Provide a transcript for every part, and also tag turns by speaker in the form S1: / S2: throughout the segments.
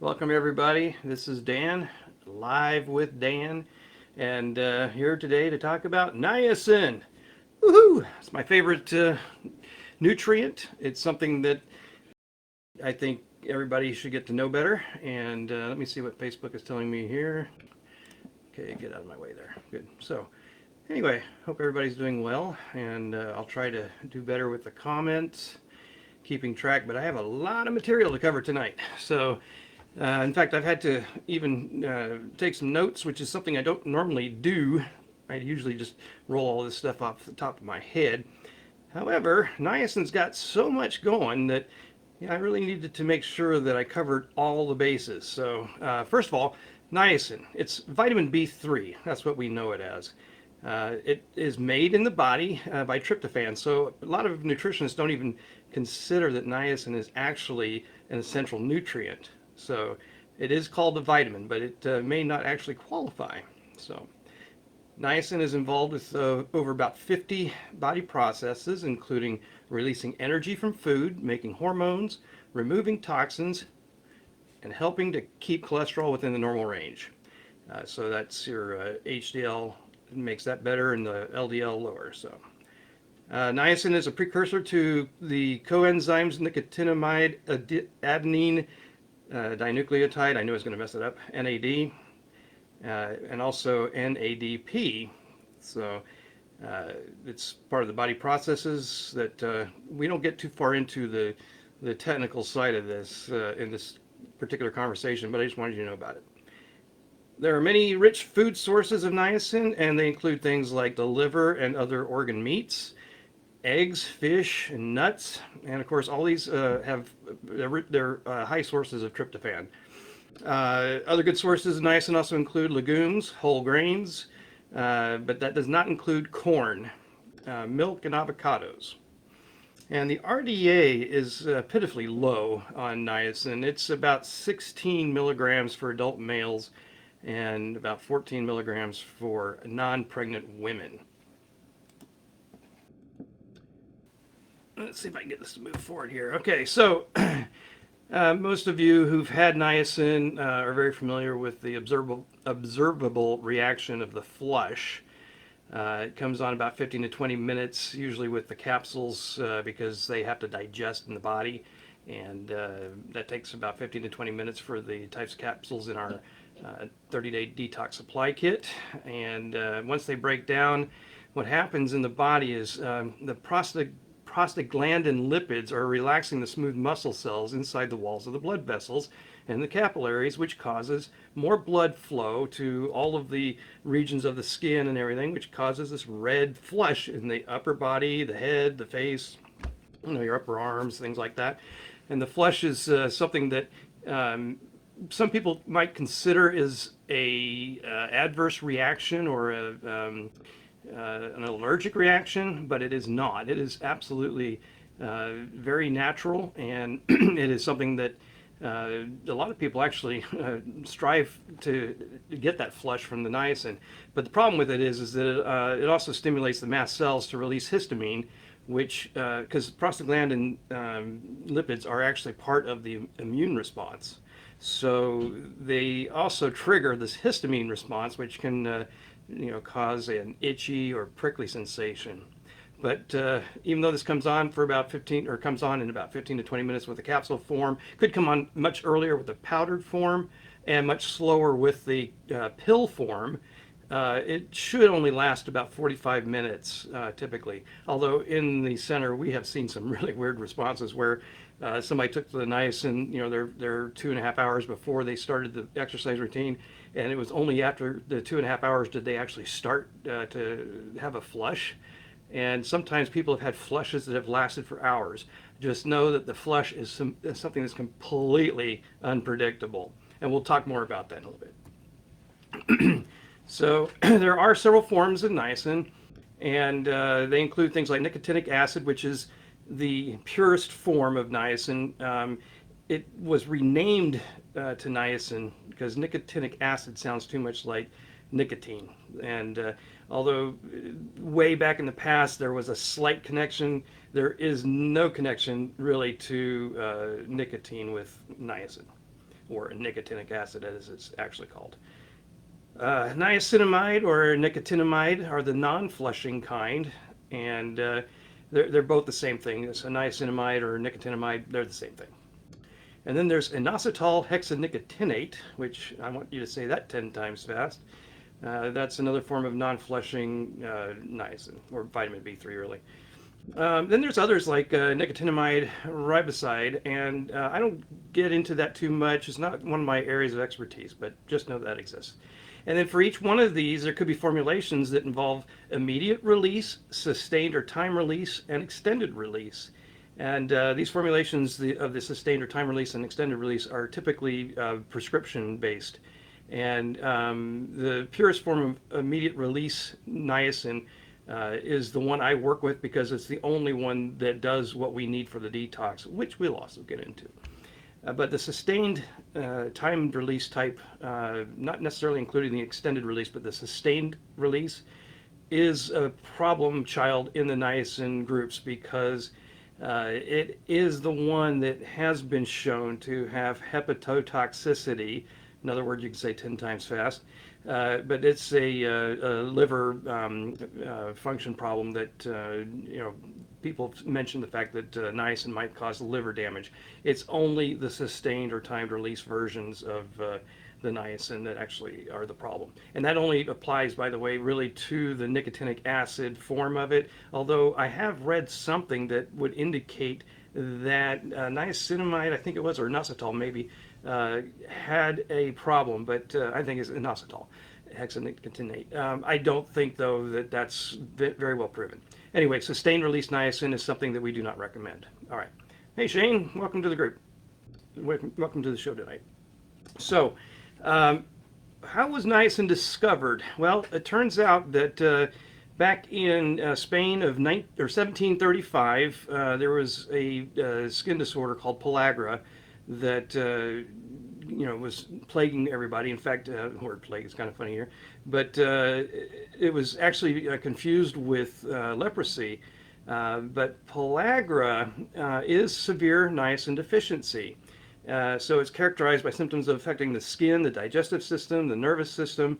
S1: Welcome everybody. This is Dan, live with Dan, and here today to talk about niacin. Woohoo! It's my favorite nutrient. It's something that I think everybody should get to know better. And let me see what Facebook is telling me here. Okay, get out of my way there. Good. So, anyway, hope everybody's doing well, and I'll try to do better with the comments, keeping track. But I have a lot of material to cover tonight, so. In fact, I've had to even take some notes, which is something I don't normally do. I usually just roll all this stuff off the top of my head. However, niacin's got so much going that I really needed to make sure that I covered all the bases. So, first of all, niacin. It's vitamin B3. That's what we know it as. It is made in the body by tryptophan. So, a lot of nutritionists don't even consider that niacin is actually an essential nutrient. So it is called a vitamin, but it may not actually qualify. So niacin is involved with over about 50 body processes, including releasing energy from food, making hormones, removing toxins, and helping to keep cholesterol within the normal range. So that's your HDL makes that better and the LDL lower. So niacin is a precursor to the coenzymes nicotinamide adenine dinucleotide, I knew I was going to mess it up, NAD, and also NADP. So it's part of the body processes that we don't get too far into the technical side of this in this particular conversation, but I just wanted you to know about it. There are many rich food sources of niacin, and they include things like the liver and other organ meats, eggs, fish, and nuts, and of course, all these have they're high sources of tryptophan. Other good sources of niacin also include legumes, whole grains, but that does not include corn, milk, and avocados. And the RDA is pitifully low on niacin. It's about 16 milligrams for adult males and about 14 milligrams for non-pregnant women. Let's see if I can get this to move forward here. Okay, so most of you who've had niacin are very familiar with the observable reaction of the flush. It comes on about 15 to 20 minutes, usually with the capsules, because they have to digest in the body. And that takes about 15 to 20 minutes for the types of capsules in our 30-day detox supply kit. And once they break down, what happens in the body is the prostaglandin lipids are relaxing the smooth muscle cells inside the walls of the blood vessels and the capillaries, which causes more blood flow to all of the regions of the skin and everything, which causes this red flush in the upper body, the head, the face, your upper arms, things like that. And the flush is something that some people might consider is a adverse reaction or an allergic reaction, but it is not. It is absolutely very natural, and it is something that a lot of people actually strive to get that flush from the niacin. But the problem with it is that it also stimulates the mast cells to release histamine, which, because prostaglandin lipids are actually part of the immune response. So they also trigger this histamine response, which can cause an itchy or prickly sensation. But even though this comes on for about 15, or comes on in about 15 to 20 minutes with the capsule form, could come on much earlier with the powdered form and much slower with the pill form. It should only last about 45 minutes typically. Although in the center we have seen some really weird responses where somebody took the niacin, their 2.5 hours before they started the exercise routine, and it was only after the 2.5 hours did they actually start to have a flush. And sometimes people have had flushes that have lasted for hours. Just know that the flush is something that's completely unpredictable. And we'll talk more about that in a little bit. So there are several forms of niacin, and they include things like nicotinic acid, which is the purest form of niacin. It was renamed to niacin because nicotinic acid sounds too much like nicotine. And although way back in the past there was a slight connection, there is no connection really to nicotine with niacin. or nicotinic acid as it's actually called. Niacinamide or nicotinamide are the non-flushing kind, and they're both the same thing. So niacinamide or nicotinamide, they're the same thing. And then there's inositol hexanicotinate, which I want you to say that 10 times fast. That's another form of non-flushing niacin, or vitamin B3 really. Then there's others like nicotinamide riboside, and I don't get into that too much. It's not one of my areas of expertise, but just know that exists. And then for each one of these, there could be formulations that involve immediate release, sustained or time release, and extended release. And these formulations of the sustained or time release and extended release are typically prescription based. And the purest form of immediate release niacin is the one I work with because it's the only one that does what we need for the detox, which we'll also get into. But the sustained timed release type, not necessarily including the extended release, but the sustained release is a problem child in the niacin groups because it is the one that has been shown to have hepatotoxicity. In other words, you can say 10 times fast. But it's a liver function problem that, people mention the fact that niacin might cause liver damage. It's only the sustained or timed release versions of the niacin that actually are the problem. And that only applies, by the way, really to the nicotinic acid form of it, although I have read something that would indicate that niacinamide, I think it was, or inositol maybe, had a problem, but I think it's inositol hexanicotinate. I don't think, though, that that's very well proven. Anyway, sustained release niacin is something that we do not recommend. All right. Hey, Shane, welcome to the group. Welcome to the show tonight. So, how was niacin discovered? Well, it turns out that back in Spain of 1735, there was a skin disorder called pellagra that was plaguing everybody. In fact, the word plague is kind of funny here, but it was actually confused with leprosy. But pellagra is severe niacin deficiency. So it's characterized by symptoms affecting the skin, the digestive system, the nervous system,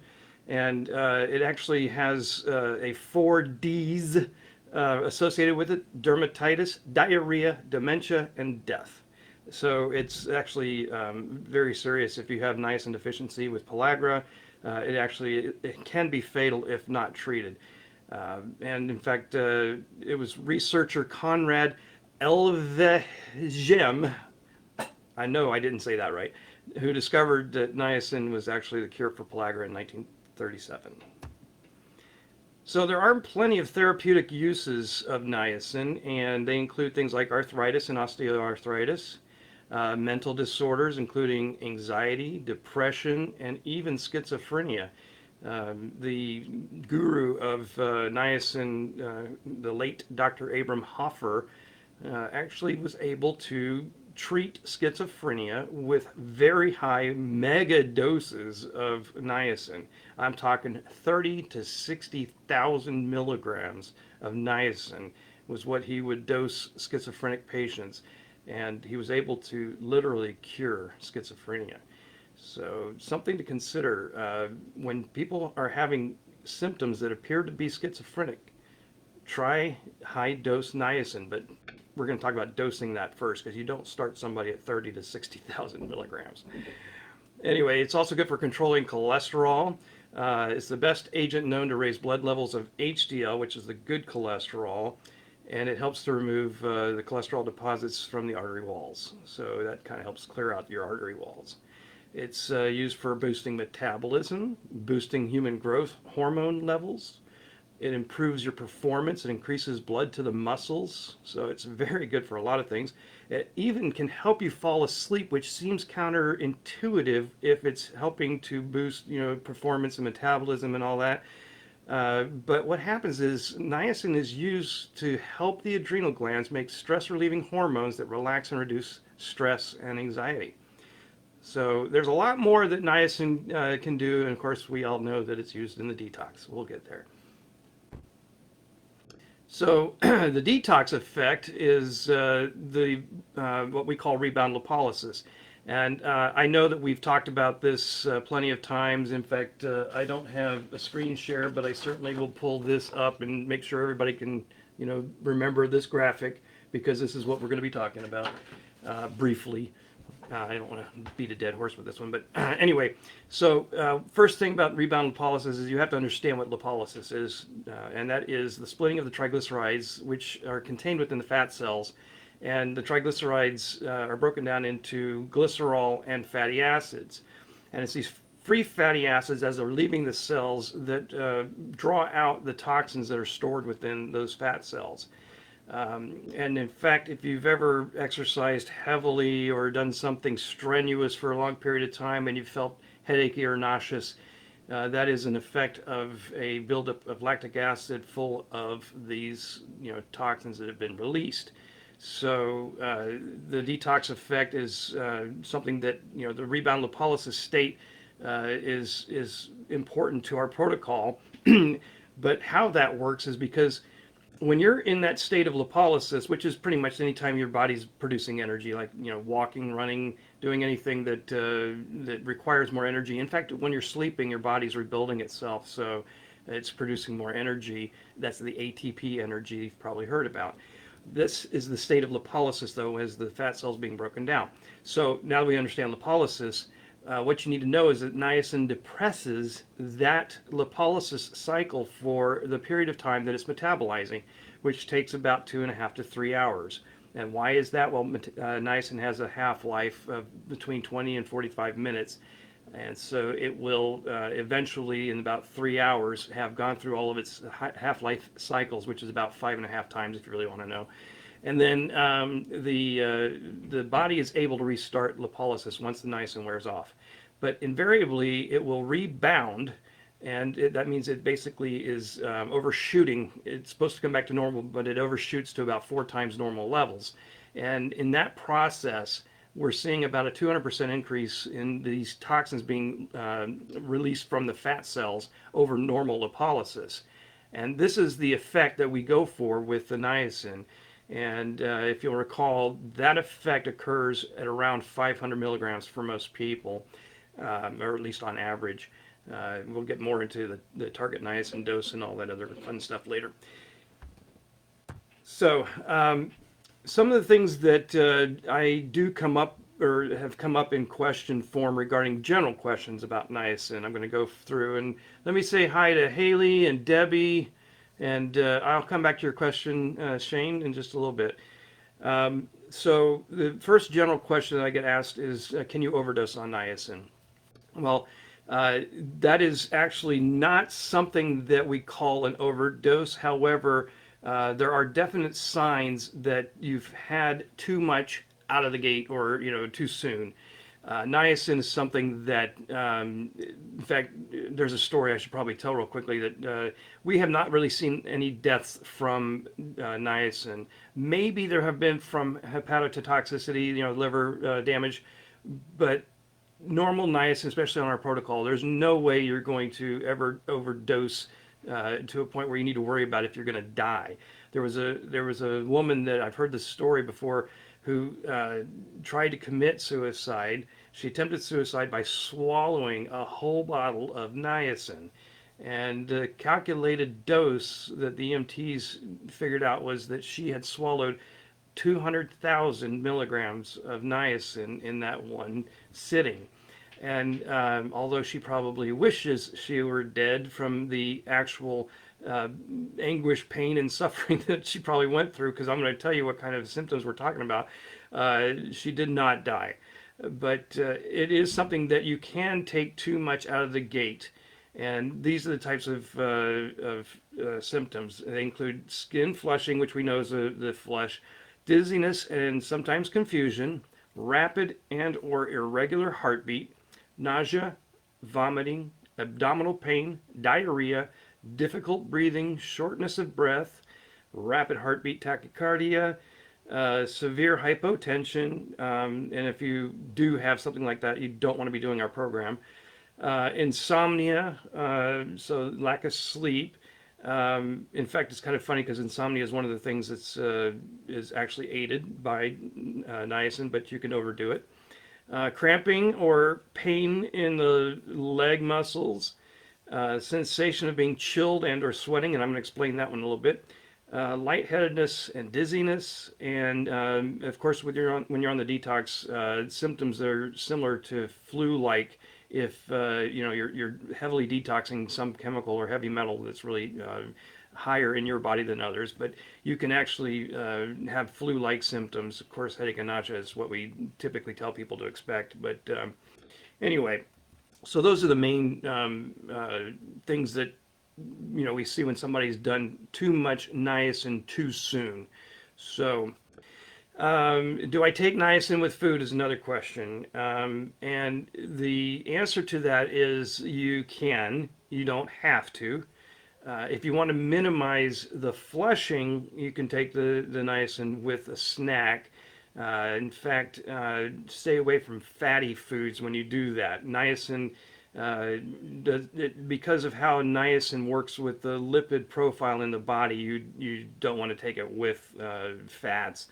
S1: and it actually has a 4 Ds associated with it: dermatitis, diarrhea, dementia, and death. So it's actually very serious if you have niacin deficiency with pellagra. It can be fatal if not treated. And in fact, it was researcher Conrad Elvegem, I know I didn't say that right, who discovered that niacin was actually the cure for pellagra in 1937. So there are plenty of therapeutic uses of niacin, and they include things like arthritis and osteoarthritis, mental disorders, including anxiety, depression, and even schizophrenia. The guru of niacin, the late Dr. Abram Hoffer, actually was able to treat schizophrenia with very high mega doses of niacin. I'm talking 30 to 60,000 milligrams of niacin was what he would dose schizophrenic patients, and he was able to literally cure schizophrenia. So something to consider when people are having symptoms that appear to be schizophrenic. Try high dose niacin, but we're going to talk about dosing that first, because you don't start somebody at 30 to 60,000 milligrams. Anyway, it's also good for controlling cholesterol. It's the best agent known to raise blood levels of HDL, which is the good cholesterol, and it helps to remove the cholesterol deposits from the artery walls. So that kind of helps clear out your artery walls. It's used for boosting metabolism, boosting human growth hormone levels. It improves your performance. It increases blood to the muscles. So it's very good for a lot of things. It even can help you fall asleep, which seems counterintuitive if it's helping to boost, performance and metabolism and all that. But what happens is niacin is used to help the adrenal glands make stress-relieving hormones that relax and reduce stress and anxiety. So there's a lot more that niacin can do, and of course we all know that it's used in the detox. We'll get there. So the detox effect is what we call rebound lipolysis. And I know that we've talked about this plenty of times. In fact, I don't have a screen share, but I certainly will pull this up and make sure everybody can, remember this graphic, because this is what we're going to be talking about briefly. I don't want to beat a dead horse with this one, but anyway. So first thing about rebound lipolysis is you have to understand what lipolysis is, and that is the splitting of the triglycerides, which are contained within the fat cells. And the triglycerides are broken down into glycerol and fatty acids. And it's these free fatty acids, as they're leaving the cells, that draw out the toxins that are stored within those fat cells. And in fact, if you've ever exercised heavily or done something strenuous for a long period of time and you felt headachy or nauseous, that is an effect of a buildup of lactic acid full of these, toxins that have been released. So the detox effect is something that, the rebound lipolysis state is important to our protocol. But how that works is because when you're in that state of lipolysis, which is pretty much any time your body's producing energy, like walking, running, doing anything that requires more energy. In fact, when you're sleeping, your body's rebuilding itself, so it's producing more energy. That's the ATP energy you've probably heard about. This is the state of lipolysis, though, as the fat cells being broken down. So now that we understand lipolysis, what you need to know is that niacin depresses that lipolysis cycle for the period of time that it's metabolizing, which takes about 2.5 to 3 hours. And why is that? Well, niacin has a half-life of between 20 and 45 minutes. And so it will eventually, in about 3 hours, have gone through all of its half-life cycles, which is about 5.5 times, if you really want to know. And then the body is able to restart lipolysis once the niacin wears off. But invariably, it will rebound, and that means it basically is overshooting. It's supposed to come back to normal, but it overshoots to about 4 times normal levels. And in that process, we're seeing about a 200% increase in these toxins being released from the fat cells over normal lipolysis. And this is the effect that we go for with the niacin. And if you'll recall, that effect occurs at around 500 milligrams for most people, or at least on average. We'll get more into the target niacin dose and all that other fun stuff later. So some of the things that I do come up or have come up in question form regarding general questions about niacin, I'm going to go through, and let me say hi to Haley and Debbie, and I'll come back to your question, Shane, in just a little bit. So the first general question that I get asked is, can you overdose on niacin? Well, that is actually not something that we call an overdose. However, there are definite signs that you've had too much out of the gate, or too soon. Niacin is something that, in fact, there's a story I should probably tell real quickly, that we have not really seen any deaths from niacin. Maybe there have been from hepatotoxicity, liver damage, but normal niacin, especially on our protocol, there's no way you're going to ever overdose to a point where you need to worry about if you're going to die. There was a woman that I've heard this story before who tried to commit suicide. She attempted suicide by swallowing a whole bottle of niacin. And the calculated dose that the EMTs figured out was that she had swallowed 200,000 milligrams of niacin in that one sitting. And although she probably wishes she were dead from the actual anguish, pain, and suffering that she probably went through, because I'm going to tell you what kind of symptoms we're talking about, she did not die. But it is something that you can take too much out of the gate. And these are the types of symptoms. They include skin flushing, which we know is the flush, dizziness and sometimes confusion, rapid and or irregular heartbeat, nausea, vomiting, abdominal pain, diarrhea, difficult breathing, shortness of breath, rapid heartbeat tachycardia, severe hypotension, and if you do have something like that, you don't want to be doing our program. Insomnia, so lack of sleep. In fact, it's kind of funny because insomnia is one of the things that's is actually aided by niacin, but you can overdo it. Cramping or pain in the leg muscles, sensation of being chilled and or sweating, and I'm going to explain that one a little bit. Lightheadedness and dizziness, and of course, when you're on the detox, symptoms that are similar to flu-like. If you're heavily detoxing some chemical or heavy metal that's really higher in your body than others, but you can actually have flu-like symptoms. Of course, headache and nausea is what we typically tell people to expect. But anyway, so those are the main things that we see when somebody's done too much niacin too soon. So, do I take niacin with food is another question. And the answer to that is you can. You don't have to. If you want to minimize the flushing, you can take the niacin with a snack. In fact, stay away from fatty foods when you do that. Niacin, because of how niacin works with the lipid profile in the body, you don't want to take it with fats.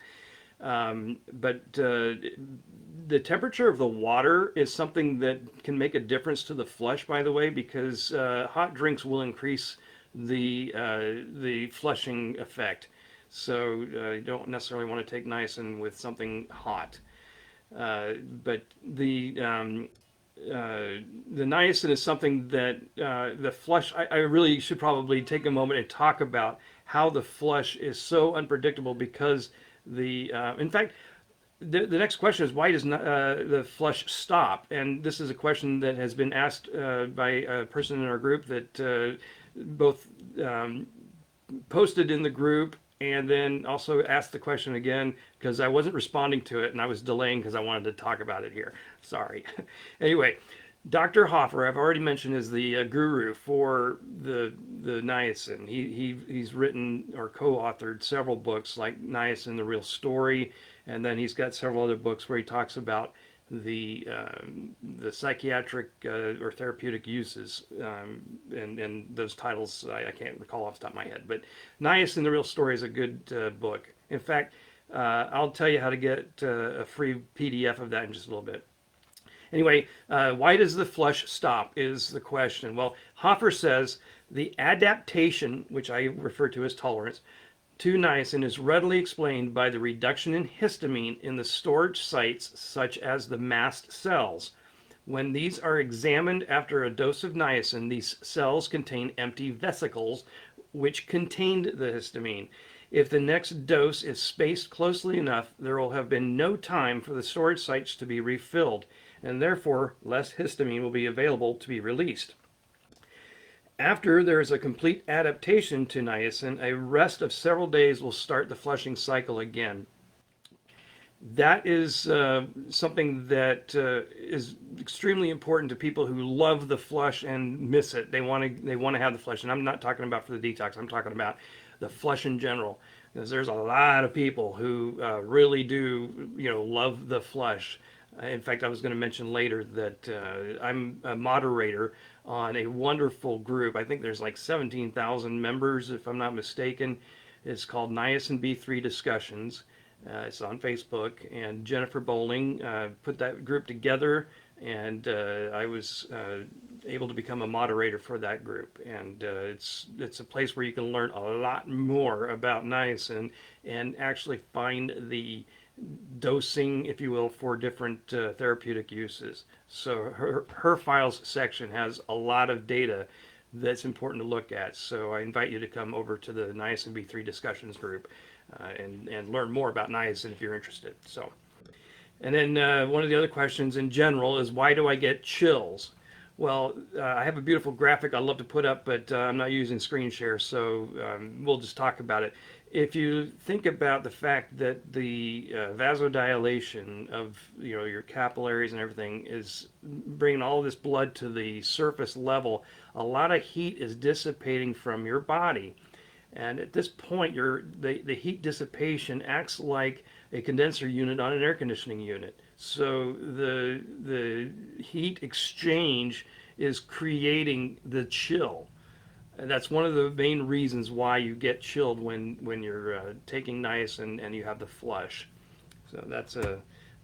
S1: But the temperature of the water is something that can make a difference to the flush, by the way, because hot drinks will increase the flushing effect. So you don't necessarily want to take niacin with something hot. But the niacin is something that the flush, I really should probably take a moment and talk about how the flush is so unpredictable because in fact, the next question is why does the flush stop? And this is a question that has been asked by a person in our group that both posted in the group and then also asked the question again because I wasn't responding to it and I was delaying because I wanted to talk about it here. Sorry. Anyway, Dr. Hoffer, I've already mentioned, is the guru for the niacin. He's written or co-authored several books like Niacin: The Real Story, and then he's got several other books where he talks about the psychiatric or therapeutic uses, and those titles I can't recall off the top of my head. But Niacin: The Real Story is a good book. In fact, I'll tell you how to get a free PDF of that in just a little bit. Anyway, why does the flush stop is the question. Well, Hoffer says the adaptation, which I refer to as tolerance, to niacin is readily explained by the reduction in histamine in the storage sites such as the mast cells. When these are examined after a dose of niacin, these cells contain empty vesicles which contained the histamine. If the next dose is spaced closely enough, there will have been no time for the storage sites to be refilled, and therefore less histamine will be available to be released. After there is a complete adaptation to niacin, a rest of several days will start the flushing cycle again. That is something that is extremely important to people who love the flush and miss it. They want to have the flush, and I'm not talking about for the detox. I'm talking about the flush in general, because there's a lot of people who really do love the flush. In fact, I was going to mention later that I'm a moderator on a wonderful group. I think there's like 17,000 members, if I'm not mistaken. It's called Niacin B3 Discussions. It's on Facebook, and Jennifer Bowling put that group together, and I was able to become a moderator for that group. And it's a place where you can learn a lot more about niacin and actually find the dosing, if you will, for different therapeutic uses. So her files section has a lot of data that's important to look at. So I invite you to come over to the Niacin B3 discussions group and learn more about niacin if you're interested. So, and then one of the other questions in general is why do I get chills? Well, I have a beautiful graphic I'd love to put up, but I'm not using screen share, so we'll just talk about it. If you think about the fact that the vasodilation of your capillaries and everything is bringing all this blood to the surface level, a lot of heat is dissipating from your body. And at this point, the heat dissipation acts like a condenser unit on an air conditioning unit. So the heat exchange is creating the chill. And that's one of the main reasons why you get chilled when you're taking niacin and you have the flush. So that's a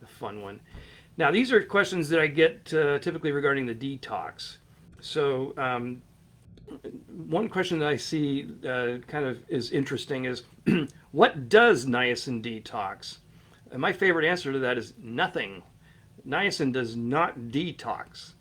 S1: fun one. Now, these are questions that I get typically regarding the detox. So, one question that I see kind of is interesting is what does niacin detox? And my favorite answer to that is nothing. Niacin does not detox.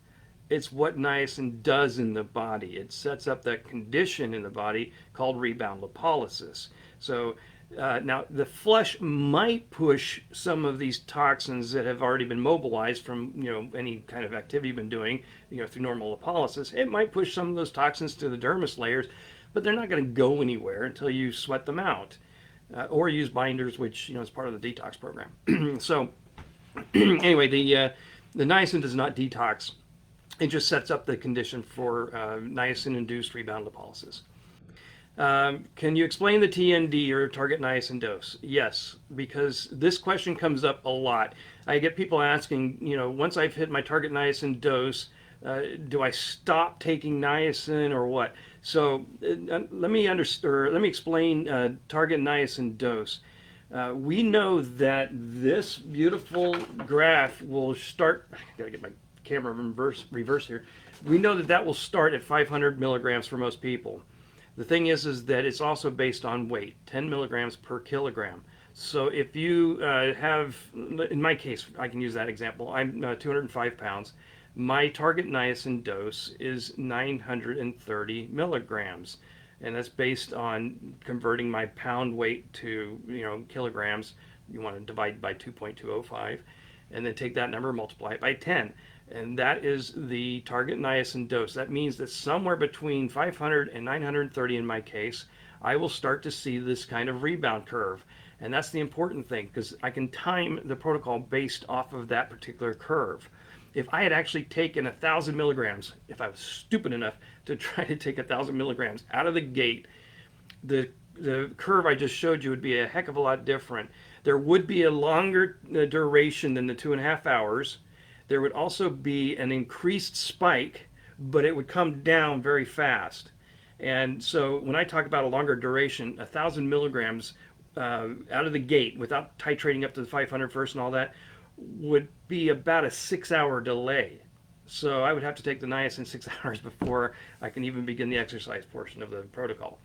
S1: It's what niacin does in the body. It sets up that condition in the body called rebound lipolysis. So now the flesh might push some of these toxins that have already been mobilized from any kind of activity you've been doing through normal lipolysis. It might push some of those toxins to the dermis layers, but they're not going to go anywhere until you sweat them out or use binders, which is part of the detox program. So anyway, the niacin does not detox. It just sets up the condition for niacin-induced rebound lipolysis. Can you explain the TND or target niacin dose? Yes, because this question comes up a lot. I get people asking, once I've hit my target niacin dose, do I stop taking niacin or what? So let me explain target niacin dose. We know that this beautiful graph will start. I gotta get my camera reverse here. We know that will start at 500 milligrams for most people. The thing is that it's also based on weight, 10 milligrams per kilogram. So if you have, in my case, I can use that example. I'm 205 pounds. My target niacin dose is 930 milligrams. And that's based on converting my pound weight to kilograms. You want to divide by 2.205, and then take that number and multiply it by 10. And that is the target niacin dose. That means that somewhere between 500 and 930 in my case, I will start to see this kind of rebound curve. And that's the important thing, because I can time the protocol based off of that particular curve. If I had actually taken 1,000 milligrams, if I was stupid enough to try to take 1,000 milligrams out of the gate, the curve I just showed you would be a heck of a lot different. There would be a longer duration than the 2.5 hours. There would also be an increased spike, but it would come down very fast. And so when I talk about a longer duration, 1,000 milligrams out of the gate without titrating up to the 500 first and all that would be about a 6-hour delay. So I would have to take the niacin 6 hours before I can even begin the exercise portion of the protocol.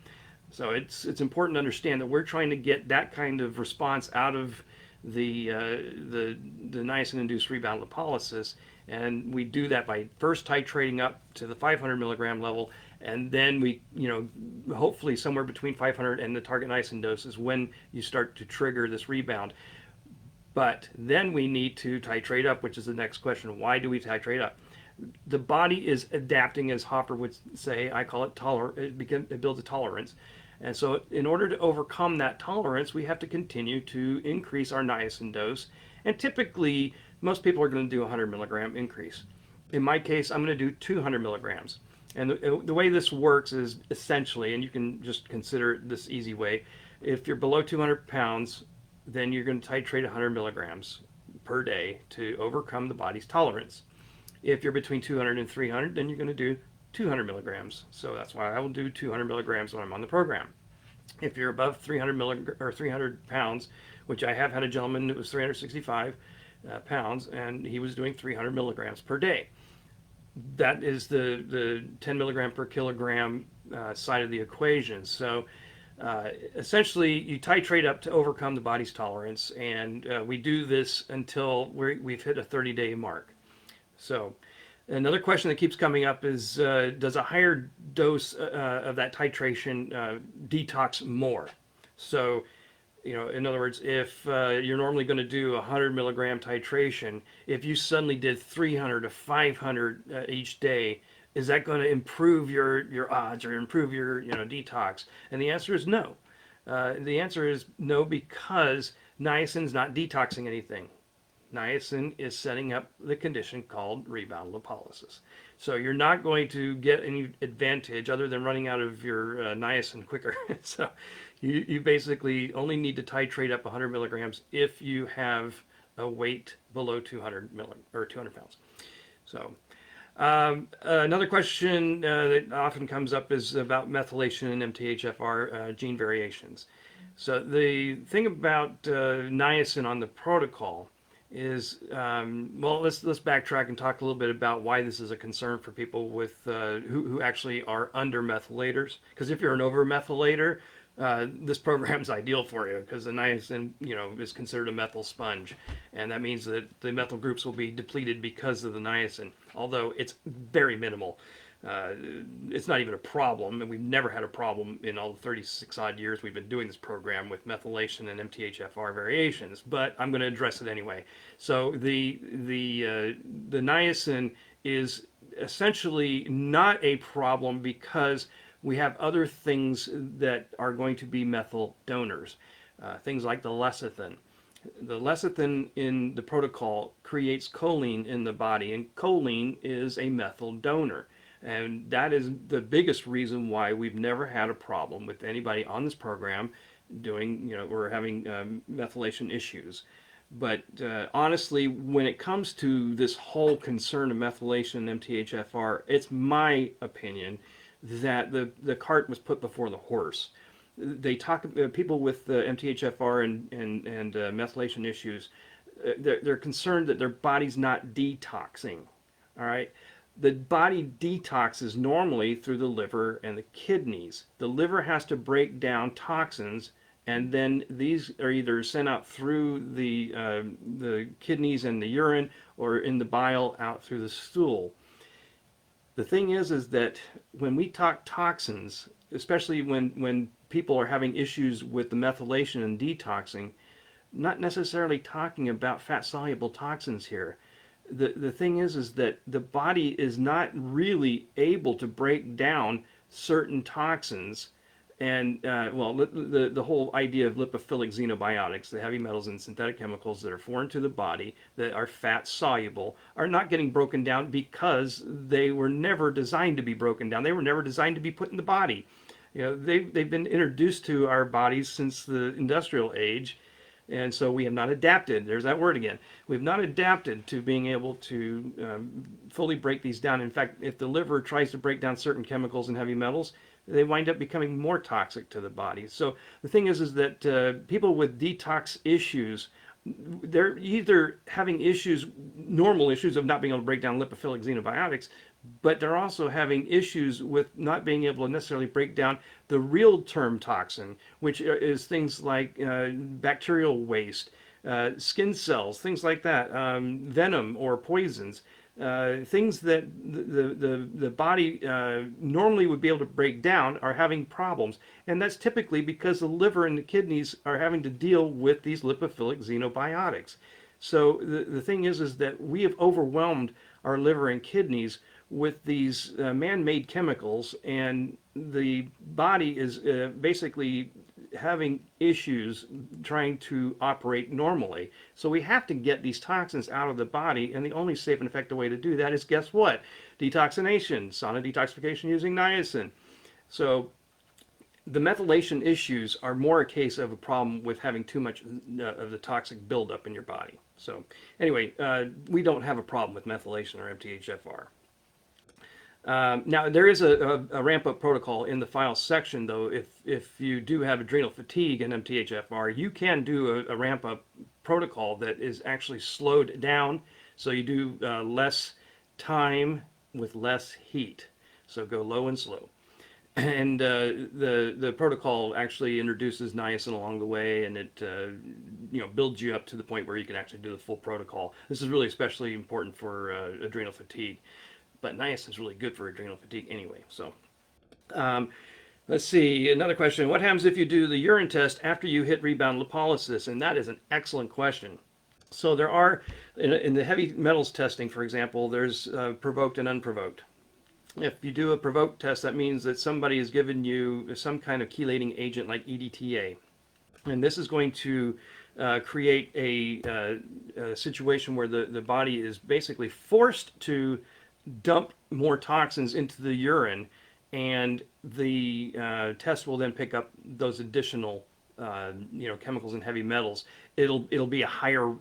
S1: So it's important to understand that we're trying to get that kind of response out of the niacin-induced rebound lipolysis, and we do that by first titrating up to the 500 milligram level, and then we, hopefully somewhere between 500 and the target niacin dose is when you start to trigger this rebound. But then we need to titrate up, which is the next question. Why do we titrate up? The body is adapting, as Hopper would say. I call it it builds a tolerance. And so in order to overcome that tolerance, we have to continue to increase our niacin dose. And typically, most people are going to do a 100 milligram increase. In my case, I'm going to do 200 milligrams. And the way this works is essentially, and you can just consider this easy way, if you're below 200 pounds, then you're going to titrate 100 milligrams per day to overcome the body's tolerance. If you're between 200 and 300, then you're going to do 200 milligrams. So that's why I will do 200 milligrams when I'm on the program. If you're above 300 pounds, which I have had a gentleman that was 365 pounds, and he was doing 300 milligrams per day. That is the 10 milligram per kilogram side of the equation. So essentially, you titrate up to overcome the body's tolerance, and we do this until we've hit a 30-day mark. So another question that keeps coming up is, does a higher dose of that titration detox more? So, in other words, if you're normally going to do 100 milligram titration, if you suddenly did 300 to 500 each day, is that going to improve your odds or improve your detox? And the answer is no. The answer is no, because niacin's not detoxing anything. Niacin is setting up the condition called rebound lipolysis. So you're not going to get any advantage other than running out of your niacin quicker. So you basically only need to titrate up 100 milligrams if you have a weight below 200 pounds. So another question that often comes up is about methylation and MTHFR gene variations. So the thing about niacin on the protocol is well, let's backtrack and talk a little bit about why this is a concern for people with who actually are under methylators. Because if you're an over methylator, this program is ideal for you because the niacin, is considered a methyl sponge, and that means that the methyl groups will be depleted because of the niacin. Although it's very minimal. Uh, it's not even a problem, and we've never had a problem in all the 36 odd years we've been doing this program with methylation and MTHFR variations. But I'm going to address it anyway. So the niacin is essentially not a problem because we have other things that are going to be methyl donors, things like the lecithin. The lecithin in the protocol creates choline in the body, and choline is a methyl donor. And that is the biggest reason why we've never had a problem with anybody on this program doing, or having methylation issues. But honestly, when it comes to this whole concern of methylation and MTHFR, it's my opinion that the cart was put before the horse. They talk people with MTHFR and methylation issues. They're concerned that their body's not detoxing. All right, the body detoxes normally through the liver and the kidneys. The liver has to break down toxins, and then these are either sent out through the kidneys and the urine, or in the bile out through the stool. The thing is that when we talk toxins, especially when people are having issues with the methylation and detoxing, not necessarily talking about fat soluble toxins here. The thing is that the body is not really able to break down certain toxins, and well, the whole idea of lipophilic xenobiotics, the heavy metals and synthetic chemicals that are foreign to the body that are fat soluble, are not getting broken down because they were never designed to be broken down. They were never designed to be put in the body. They've been introduced to our bodies since the industrial age, and so we have not adapted. There's that word again. We've not adapted to being able to fully break these down. In fact, if the liver tries to break down certain chemicals and heavy metals, they wind up becoming more toxic to the body. So the thing is that people with detox issues, they're either having issues, normal issues of not being able to break down lipophilic xenobiotics, but they're also having issues with not being able to necessarily break down the real term toxin, which is things like bacterial waste, skin cells, things like that, venom or poisons, things that the body normally would be able to break down are having problems. And that's typically because the liver and the kidneys are having to deal with these lipophilic xenobiotics. So the thing is that we have overwhelmed our liver and kidneys with these man-made chemicals, and the body is basically having issues trying to operate normally. So we have to get these toxins out of the body, and the only safe and effective way to do that is, guess what? Detoxination, sauna detoxification using niacin. So the methylation issues are more a case of a problem with having too much of the toxic buildup in your body. So anyway, we don't have a problem with methylation or MTHFR. Now, there is a ramp-up protocol in the file section, though. If you do have adrenal fatigue and MTHFR, you can do a ramp-up protocol that is actually slowed down, so you do less time with less heat. So go low and slow. And the protocol actually introduces niacin along the way, and it builds you up to the point where you can actually do the full protocol. This is really especially important for adrenal fatigue. But niacin is really good for adrenal fatigue anyway. So let's see, another question. What happens if you do the urine test after you hit rebound lipolysis? And that is an excellent question. So there are, in the heavy metals testing, for example, there's provoked and unprovoked. If you do a provoked test, that means that somebody has given you some kind of chelating agent like EDTA. And this is going to create a situation where the body is basically forced to dump more toxins into the urine, and the test will then pick up those additional chemicals and heavy metals. It'll be a higher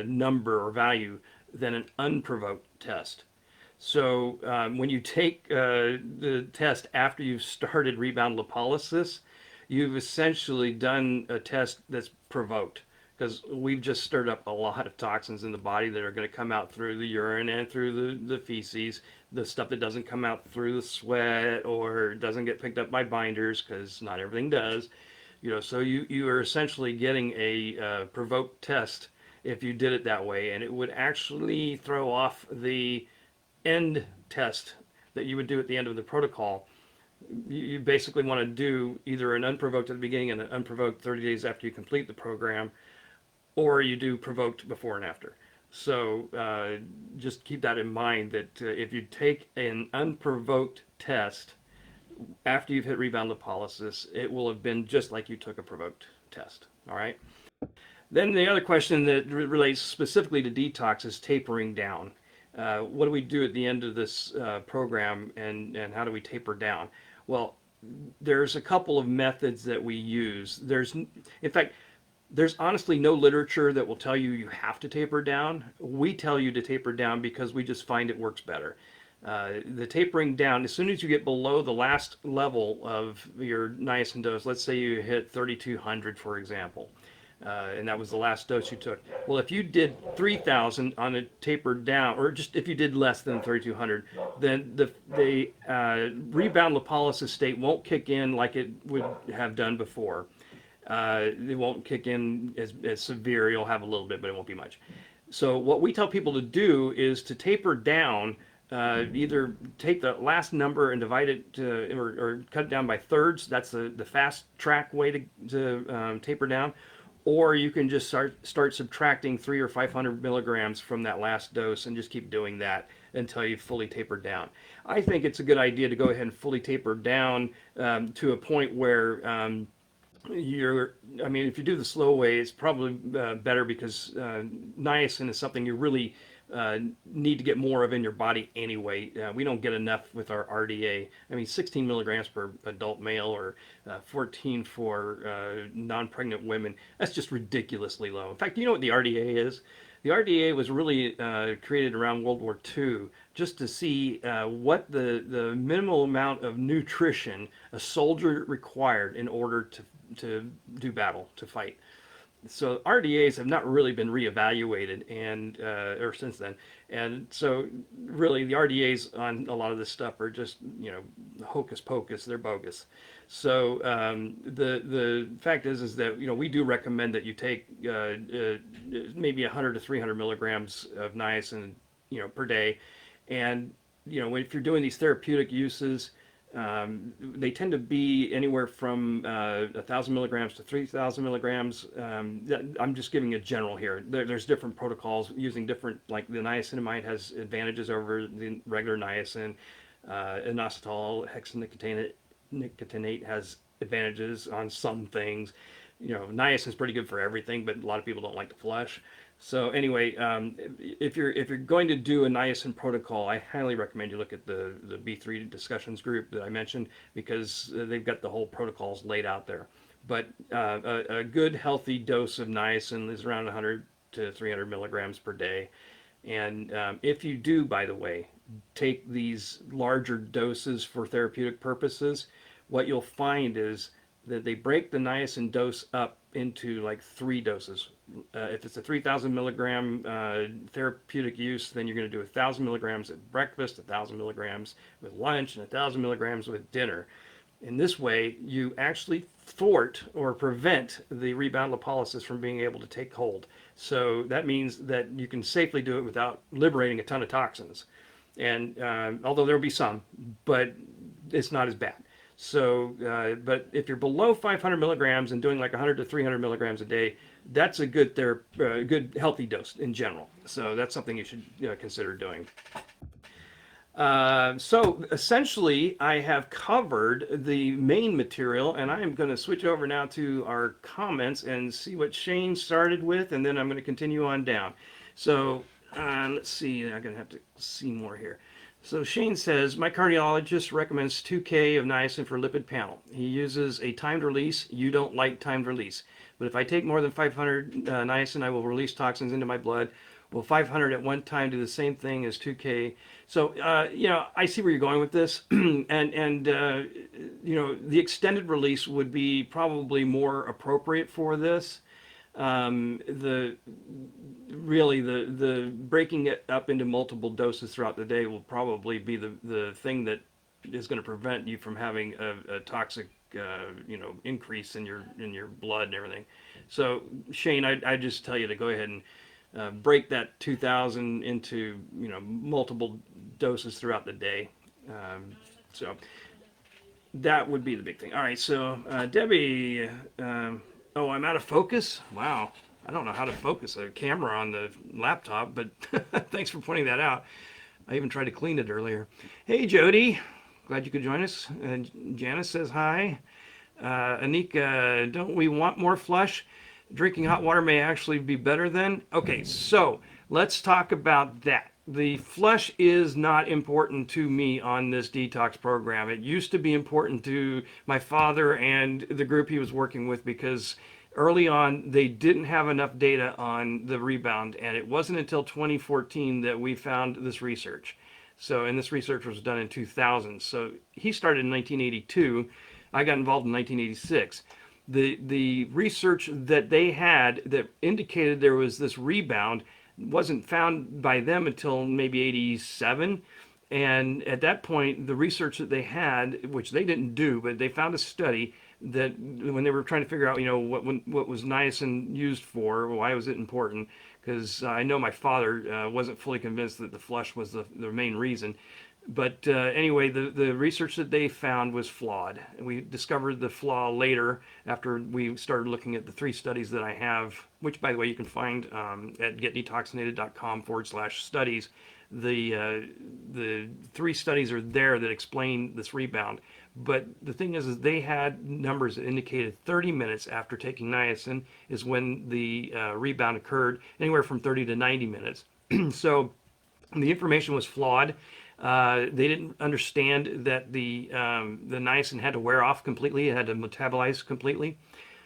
S1: number or value than an unprovoked test. So when you take the test after you've started rebound lipolysis, you've essentially done a test that's provoked. because we've just stirred up a lot of toxins in the body that are going to come out through the urine and through the feces, the stuff that doesn't come out through the sweat or doesn't get picked up by binders, because not everything does. So you are essentially getting a provoked test if you did it that way, and it would actually throw off the end test that you would do at the end of the protocol. You basically want to do either an unprovoked at the beginning and an unprovoked 30 days after you complete the program, or you do provoked before and after. So just keep that in mind, that if you take an unprovoked test after you've hit rebound lipolysis, it will have been just like you took a provoked test. All right. Then the other question that relates specifically to detox is tapering down. What do we do at the end of this program, and how do we taper down? Well, there's a couple of methods that we use. In fact, there's honestly no literature that will tell you you have to taper down. We tell you to taper down because we just find it works better. The tapering down, as soon as you get below the last level of your niacin dose, let's say you hit 3,200, for example, and that was the last dose you took. Well, if you did 3,000 on a tapered down, or just if you did less than 3,200, then the rebound lipolysis state won't kick in like it would have done before. It won't kick in as severe. You'll have a little bit, but it won't be much. So what we tell people to do is to taper down. Either take the last number and divide it or cut it down by thirds. That's the fast track way to taper down. Or you can just start subtracting 300 or 500 milligrams from that last dose and just keep doing that until you've fully tapered down. I think it's a good idea to go ahead and fully taper down to a point where if you do the slow way, it's probably better, because niacin is something you really need to get more of in your body anyway. We don't get enough with our RDA. 16 milligrams per adult male, or 14 for non-pregnant women. That's just ridiculously low. In fact, you know what the RDA is? The RDA was really created around World War II just to see what the minimal amount of nutrition a soldier required in order to do battle, to fight. So RDAs have not really been reevaluated or since then, and so really the RDAs on a lot of this stuff are just hocus pocus. They're bogus. So the fact is that we do recommend that you take maybe 100 to 300 milligrams of niacin per day, and if you're doing these therapeutic uses. They tend to be anywhere from 1,000 milligrams to 3,000 milligrams. I'm just giving a general here. There's different protocols using different, like the niacinamide has advantages over the regular niacin. Inositol hexanicotinate has advantages on some things. Niacin is pretty good for everything, but a lot of people don't like to flush. So anyway, if you're going to do a niacin protocol, I highly recommend you look at the B3 discussions group that I mentioned, because they've got the whole protocols laid out there. But a good healthy dose of niacin is around 100 to 300 milligrams per day. And if you do, by the way, take these larger doses for therapeutic purposes, what you'll find is that they break the niacin dose up into like 3 doses. If it's a 3,000 milligram therapeutic use, then you're going to do 1,000 milligrams at breakfast, 1,000 milligrams with lunch, and 1,000 milligrams with dinner. In this way, you actually thwart or prevent the rebound lipolysis from being able to take hold. So that means that you can safely do it without liberating a ton of toxins. And although there'll be some, but it's not as bad. So, but if you're below 500 milligrams and doing like 100 to 300 milligrams a day, that's a good good healthy dose in general. So that's something you should consider doing. So essentially, I have covered the main material, and I am going to switch over now to our comments and see what Shane started with, and then I'm going to continue on down. So let's see, I'm going to have to see more here. So Shane says, my cardiologist recommends 2K of niacin for lipid panel. He uses a timed release. You don't like timed release. But if I take more than 500 niacin, I will release toxins into my blood. Will 500 at one time do the same thing as 2K? So, I see where you're going with this. and the extended release would be probably more appropriate for this. The really the breaking it up into multiple doses throughout the day will probably be the thing that is going to prevent you from having a toxic increase in your blood and everything. So Shane, I just tell you to go ahead and break that 2,000 into multiple doses throughout the day. So that would be the big thing. All right, so Debbie, oh, I'm out of focus. Wow, I don't know how to focus a camera on the laptop, but thanks for pointing that out. I even tried to clean it earlier. Hey, Jody, glad you could join us. Janice says hi. Anika, don't we want more flush? Drinking hot water may actually be better then. Okay, so let's talk about that. The flush is not important to me on this detox program. It used to be important to my father and the group he was working with because early on they didn't have enough data on the rebound, and it wasn't until 2014 that we found this research. So, and this research was done in 2000. So he started in 1982. I got involved in 1986. The research that they had that indicated there was this rebound wasn't found by them until maybe 87. And at that point, the research that they had, which they didn't do, but they found a study that when they were trying to figure out, what was niacin used for, why was it important? Because I know my father wasn't fully convinced that the flush was the main reason. But anyway, the research that they found was flawed. We discovered the flaw later after we started looking at the 3 studies that I have, which, by the way, you can find at getdetoxinated.com/studies. The 3 studies are there that explain this rebound. But the thing is they had numbers that indicated 30 minutes after taking niacin is when the rebound occurred, anywhere from 30 to 90 minutes. So the information was flawed. They didn't understand that the niacin had to wear off completely. It had to metabolize completely.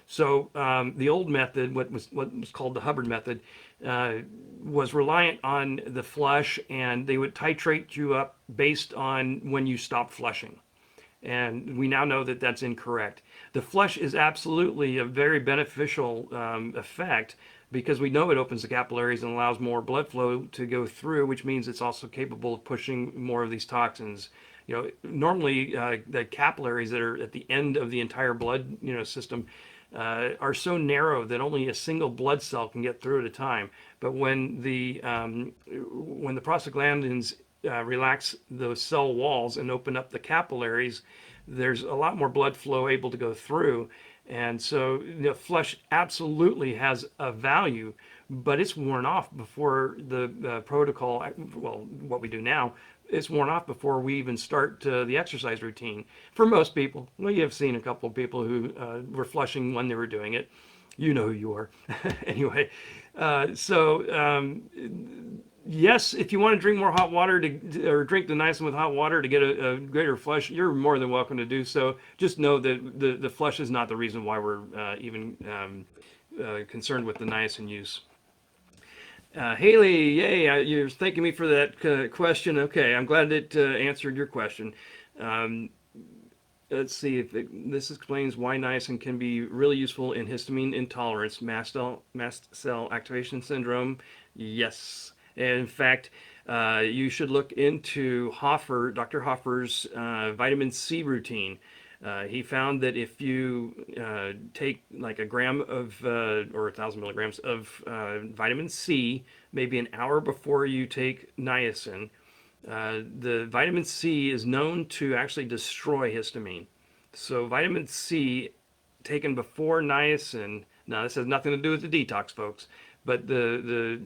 S1: So the old method, what was called the Hubbard method, was reliant on the flush, and they would titrate you up based on when you stopped flushing. And we now know that that's incorrect. The flush is absolutely a very beneficial effect because we know it opens the capillaries and allows more blood flow to go through, which means it's also capable of pushing more of these toxins. Normally the capillaries that are at the end of the entire blood system are so narrow that only a single blood cell can get through at a time. But when the prostaglandins relax those cell walls and open up the capillaries, there's a lot more blood flow able to go through. And so flush absolutely has a value, but it's worn off before the protocol, well, what we do now, it's worn off before we even start the exercise routine. For most people, well, you have seen a couple of people who were flushing when they were doing it. You know who you are. Anyway, yes, if you want to drink more hot water or drink the niacin with hot water to get a greater flush, you're more than welcome to do so. Just know that the flush is not the reason why we're even concerned with the niacin use. Haley, yay, you're thanking me for that question. Okay, I'm glad it answered your question. Let's see if this explains why niacin can be really useful in histamine intolerance, mast cell activation syndrome. Yes. And in fact, you should look into Dr. Hoffer's vitamin C routine. He found that if you take like a gram of or 1,000 milligrams of vitamin C, maybe an hour before you take niacin, the vitamin C is known to actually destroy histamine. So vitamin C taken before niacin, now this has nothing to do with the detox, folks, but the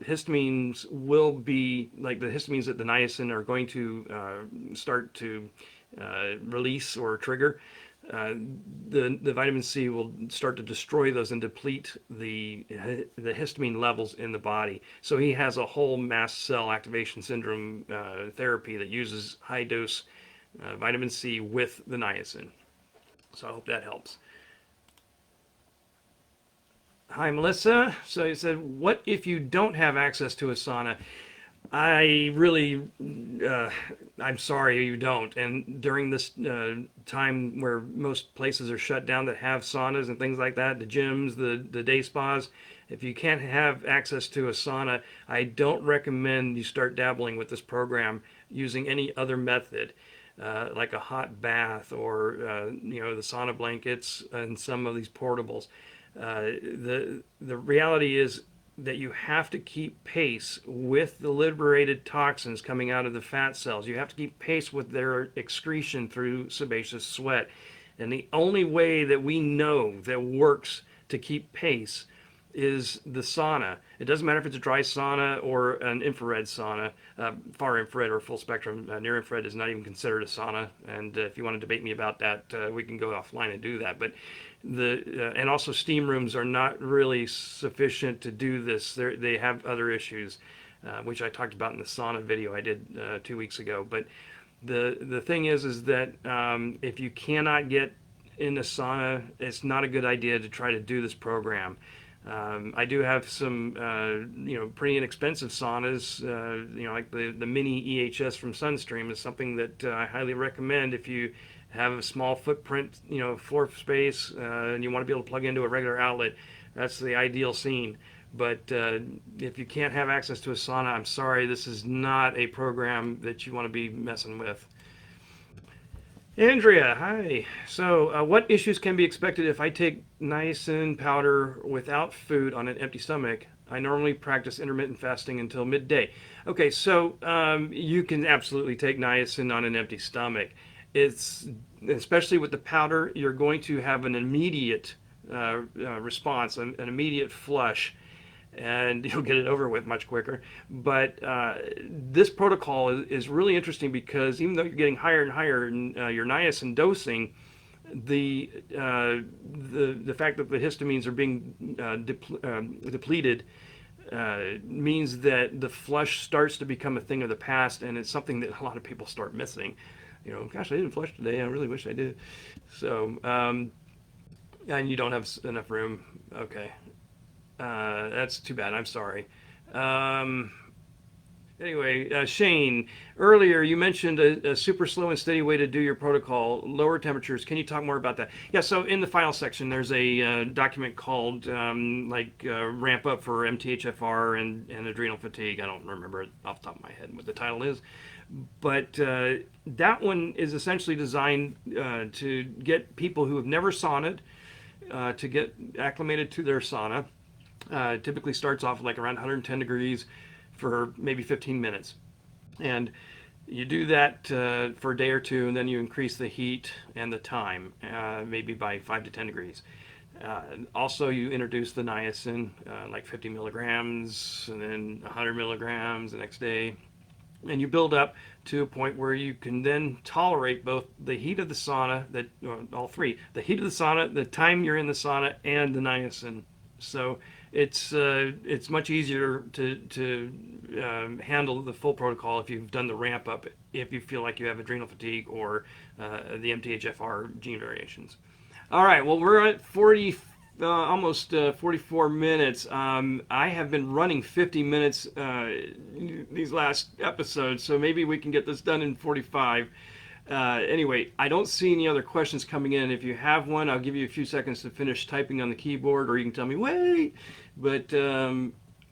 S1: histamines will be like the histamines that the niacin are going to start to release or trigger. The vitamin C will start to destroy those and deplete the histamine levels in the body. So he has a whole mast cell activation syndrome therapy that uses high dose vitamin C with the niacin. So I hope that helps. Hi, Melissa. So you said, what if you don't have access to a sauna? I really, uh, I'm sorry you don't. And during this time where most places are shut down that have saunas and things like that, the gyms, the day spas, if you can't have access to a sauna, I don't recommend you start dabbling with this program using any other method. Like a hot bath or the sauna blankets and some of these portables. The reality is that you have to keep pace with the liberated toxins coming out of the fat cells. You have to keep pace with their excretion through sebaceous sweat. And the only way that we know that works to keep pace is the sauna. It doesn't matter if it's a dry sauna or an infrared sauna, far infrared or full spectrum. Near infrared is not even considered a sauna. And if you want to debate me about that, we can go offline and do that. But and also steam rooms are not really sufficient to do this. They have other issues, which I talked about in the sauna video I did 2 weeks ago. But the thing is that if you cannot get in a sauna, it's not a good idea to try to do this program. I do have some, pretty inexpensive saunas, like the mini EHS from Sunstream is something that I highly recommend if you have a small footprint, floor space, and you want to be able to plug into a regular outlet. That's the ideal scene. But if you can't have access to a sauna, I'm sorry, this is not a program that you want to be messing with. Andrea, hi. So, what issues can be expected if I take niacin powder without food on an empty stomach? I normally practice intermittent fasting until midday. Okay, so you can absolutely take niacin on an empty stomach. It's especially with the powder, you're going to have an immediate response, an immediate flush, and you'll get it over with much quicker. But this protocol is really interesting because even though you're getting higher and higher in your niacin dosing, the the fact that the histamines are being depleted means that the flush starts to become a thing of the past, and it's something that a lot of people start missing. Gosh, I didn't flush today. I really wish I did. So, and you don't have enough room. Okay. That's too bad. I'm sorry. Um, anyway, Shane, earlier you mentioned a super slow and steady way to do your protocol, lower temperatures. Can you talk more about that? Yeah, so in the file section, there's a document called Ramp Up for MTHFR and Adrenal Fatigue. I don't remember off the top of my head what the title is. But that one is essentially designed to get people who have never saunaed to get acclimated to their sauna. Typically starts off like around 110 degrees for maybe 15 minutes. And you do that for a day or two, and then you increase the heat and the time, maybe by 5 to 10 degrees. Also, you introduce the niacin, like 50 milligrams, and then 100 milligrams the next day. And you build up to a point where you can then tolerate both the heat of the sauna, all three, the heat of the sauna, the time you're in the sauna, and the niacin. So it's much easier to handle the full protocol if you've done the ramp up, if you feel like you have adrenal fatigue or the MTHFR gene variations. All right, well, we're at 40, almost 44 minutes. I have been running 50 minutes these last episodes, so maybe we can get this done in 45. Anyway, I don't see any other questions coming in. If you have one, I'll give you a few seconds to finish typing on the keyboard, or you can tell me, wait. But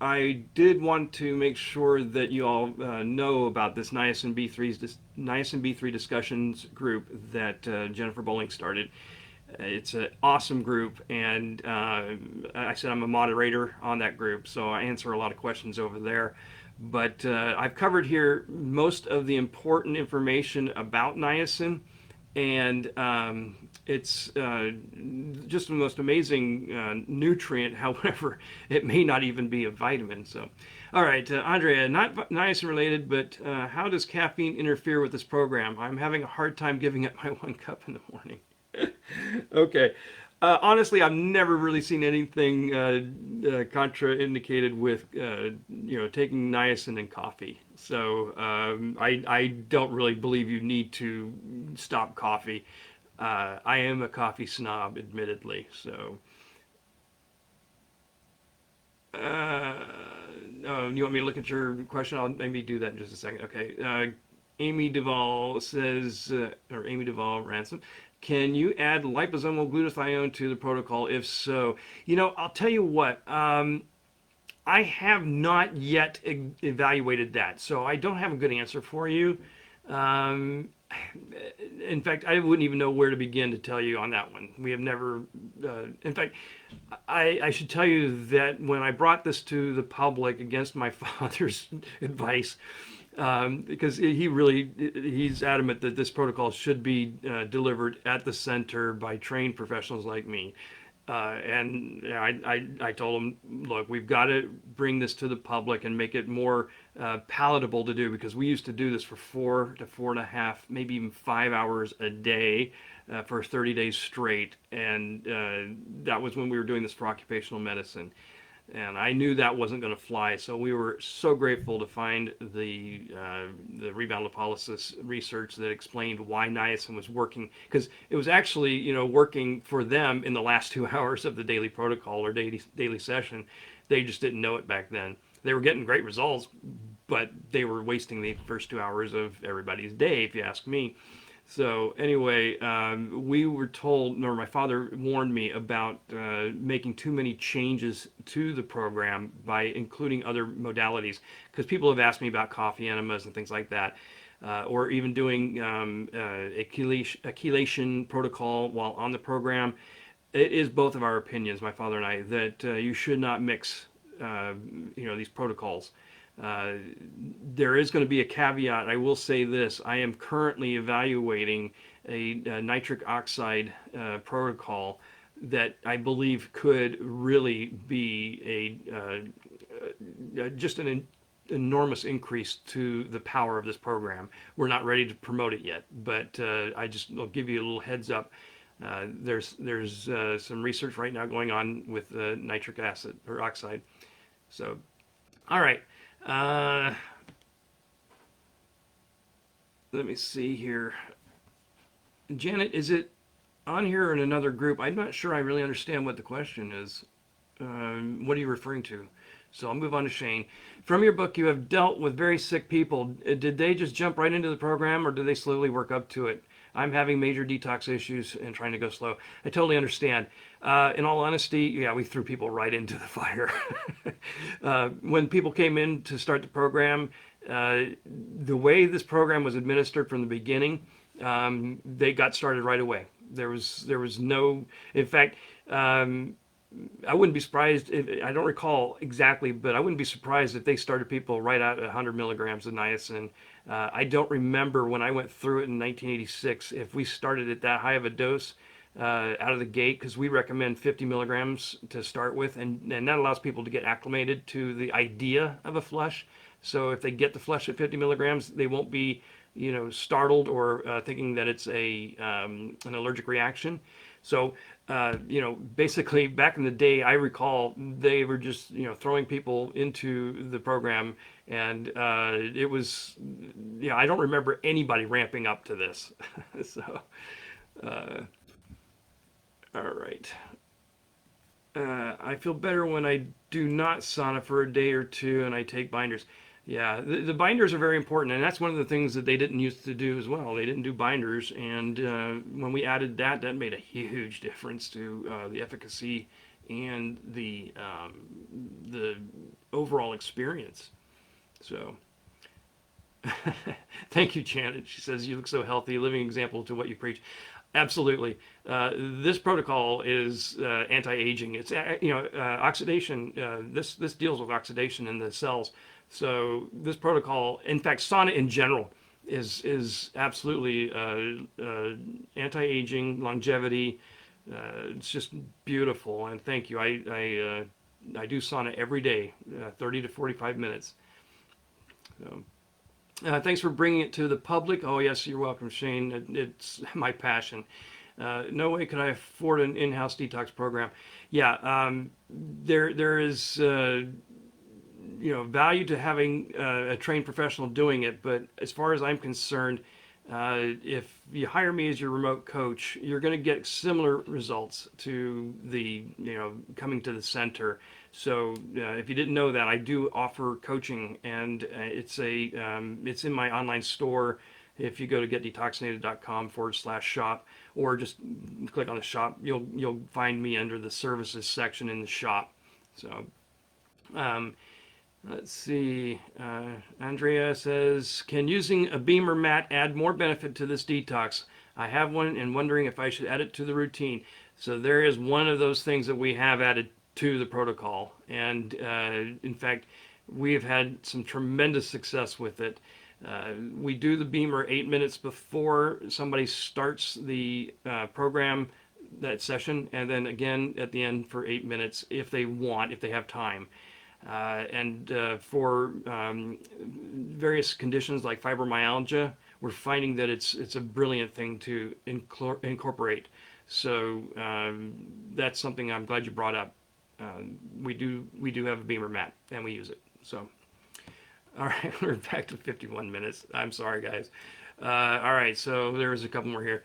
S1: I did want to make sure that you all know about this Niacin B3 discussions group that Jennifer Bowling started. It's an awesome group, and I said I'm a moderator on that group, so I answer a lot of questions over there. But I've covered here most of the important information about niacin, and it's just the most amazing nutrient. However, it may not even be a vitamin. So, all right, Andrea, not niacin related, but how does caffeine interfere with this program? I'm having a hard time giving up my 1 cup in the morning. Okay. Honestly, I've never really seen anything contraindicated with taking niacin in coffee. So I don't really believe you need to stop coffee. I am a coffee snob, admittedly. So uh, You want me to look at your question? I'll maybe do that in just a second. Okay. Amy Duvall says, or Amy Duvall Ransom, can you add liposomal glutathione to the protocol? If so, I'll tell you what. I have not yet evaluated that, so I don't have a good answer for you. Um, in fact, I wouldn't even know where to begin to tell you on that one. We have never, in fact, I should tell you that when I brought this to the public against my father's advice, because he's adamant that this protocol should be delivered at the center by trained professionals like me. And I told him, look, we've got to bring this to the public and make it more palatable to do, because we used to do this for 4 to 4.5, maybe even 5 hours a day for 30 days straight. And that was when we were doing this for occupational medicine. And I knew that wasn't going to fly, so we were so grateful to find the rebound lipolysis research that explained why niacin was working, because it was actually working for them in the last 2 hours of the daily protocol or daily session. They just didn't know it back then. They were getting great results, but they were wasting the first 2 hours of everybody's day, if you ask me. So anyway, we were told, or my father warned me about making too many changes to the program by including other modalities, because people have asked me about coffee enemas and things like that, or even doing a chelation protocol while on the program. It is both of our opinions, my father and I, that you should not mix, these protocols. Uh, there is going to be a caveat. I will say this. I am currently evaluating a nitric oxide protocol that I believe could really be just an enormous increase to the power of this program. We're not ready to promote it yet, but I'll give you a little heads up. There's some research right now going on with nitric acid or oxide. So, all right. Uh, Let me see here. Janet, is it on here or in another group? I'm not sure I really understand what the question is. What are you referring to? So I'll move on to Shane. From your book, you have dealt with very sick people. Did they just jump right into the program, or did they slowly work up to it? I'm having major detox issues and trying to go slow. I totally understand. In all honesty, yeah, we threw people right into the fire. When people came in to start the program, the way this program was administered from the beginning, they got started right away. There was no, in fact, I wouldn't be surprised if, I don't recall exactly, but I wouldn't be surprised if they started people right at 100 milligrams of niacin. I don't remember when I went through it in 1986 if we started at that high of a dose out of the gate, because we recommend 50 milligrams to start with, and that allows people to get acclimated to the idea of a flush. So if they get the flush at 50 milligrams, they won't be, startled or thinking that it's an allergic reaction. So, basically back in the day, I recall they were just, throwing people into the program, and it was, I don't remember anybody ramping up to this. So, uh, all right. I feel better when I do not sauna for a day or two and I take binders. Yeah, the binders are very important, and that's one of the things that they didn't used to do as well. They didn't do binders, and when we added that, that made a huge difference to the efficacy and the overall experience. So, thank you, Janet. She says you look so healthy, living example to what you preach. Absolutely. This protocol is anti-aging. It's oxidation. This deals with oxidation in the cells. So this protocol, in fact, sauna in general, is absolutely anti-aging, longevity. It's just beautiful. And thank you. I do sauna every day, 30 to 45 minutes. So. Thanks for bringing it to the public. Oh, yes, you're welcome, Shane. It's my passion. No way could I afford an in-house detox program. Yeah, there is value to having a trained professional doing it, but as far as I'm concerned, if you hire me as your remote coach, you're going to get similar results to the coming to the center. So if you didn't know that, I do offer coaching, and it's in my online store. If you go to getdetoxinated.com/shop, or just click on the shop, you'll find me under the services section in the shop. So um, let's see. Andrea says, can using a beamer mat add more benefit to this detox? I have one and wondering if I should add it to the routine. So there is one of those things that we have added to the protocol. And in fact, we have had some tremendous success with it. We do the beamer 8 minutes before somebody starts the program, that session, and then again at the end for 8 minutes if they want, if they have time. And for various conditions like fibromyalgia, we're finding that it's a brilliant thing to incorporate. So that's something I'm glad you brought up. We do have a beamer mat and we use it. So all right, we're back to 51 minutes. I'm sorry, guys. All right, so there's a couple more here.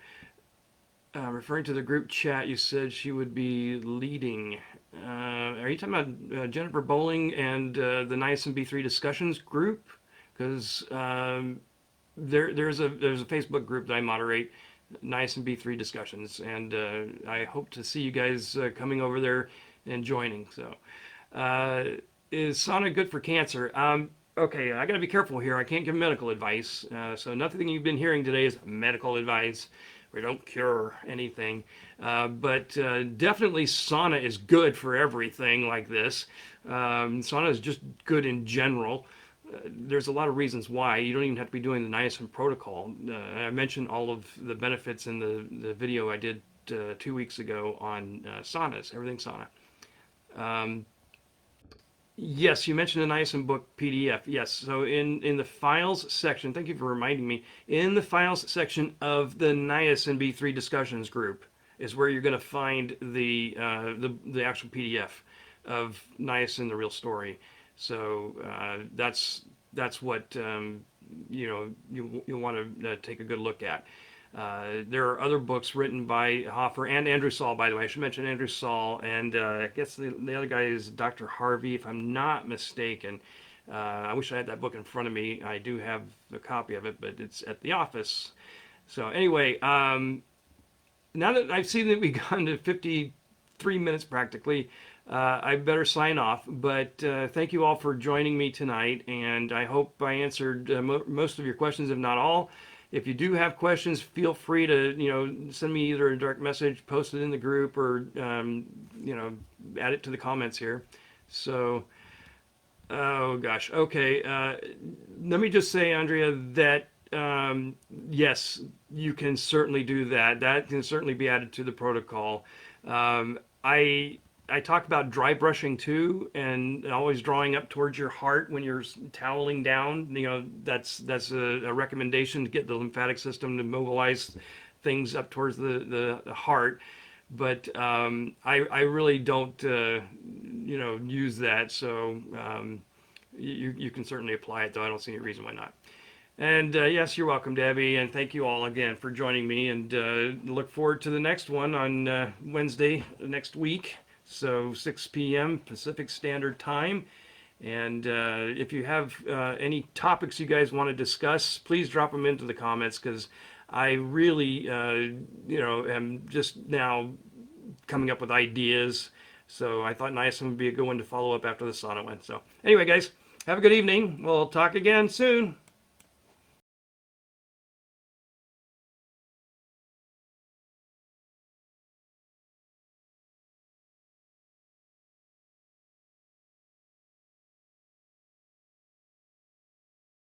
S1: Referring to the group chat, you said she would be leading. Are you talking about Jennifer Bowling and the Niacin B3 discussions group? Because there's a Facebook group that I moderate, Niacin B3 discussions, and I hope to see you guys coming over there and joining. So, is sauna good for cancer? Okay, I got to be careful here. I can't give medical advice. So nothing you've been hearing today is medical advice. We don't cure anything. But definitely sauna is good for everything like this. Sauna is just good in general. There's a lot of reasons why. You don't even have to be doing the niacin protocol. I mentioned all of the benefits in the video I did 2 weeks ago on saunas, everything sauna. Yes, you mentioned the niacin book PDF. Yes, so in the files section, thank you for reminding me, in the files section of the niacin B3 discussions group is where you're going to find the actual PDF of niacin, the real story. So that's what you'll want to take a good look at. There are other books written by Hoffer and Andrew Saul, by the way. I should mention Andrew Saul, and I guess the other guy is Dr. Harvey, if I'm not mistaken. I wish I had that book in front of me. I do have a copy of it, but it's at the office. So anyway, now that I've seen that we've gone to 53 minutes practically, I better sign off. But thank you all for joining me tonight, and I hope I answered most of your questions, if not all. If you do have questions, feel free to send me either a direct message, post it in the group, or add it to the comments here. So, oh gosh, okay. Let me just say, Andrea, that yes, you can certainly do that. That can certainly be added to the protocol. I talk about dry brushing too, and always drawing up towards your heart when you're toweling down. That's a recommendation to get the lymphatic system to mobilize things up towards the heart. But I really don't use that. So you can certainly apply it, though I don't see any reason why not. And yes, you're welcome, Debbie, and thank you all again for joining me. And look forward to the next one on Wednesday next week. So 6 p.m. Pacific Standard Time. And if you have any topics you guys want to discuss, please drop them into the comments, because I really, am just now coming up with ideas. So I thought niacin would be a good one to follow up after the sauna one. So anyway, guys, have a good evening. We'll talk again soon.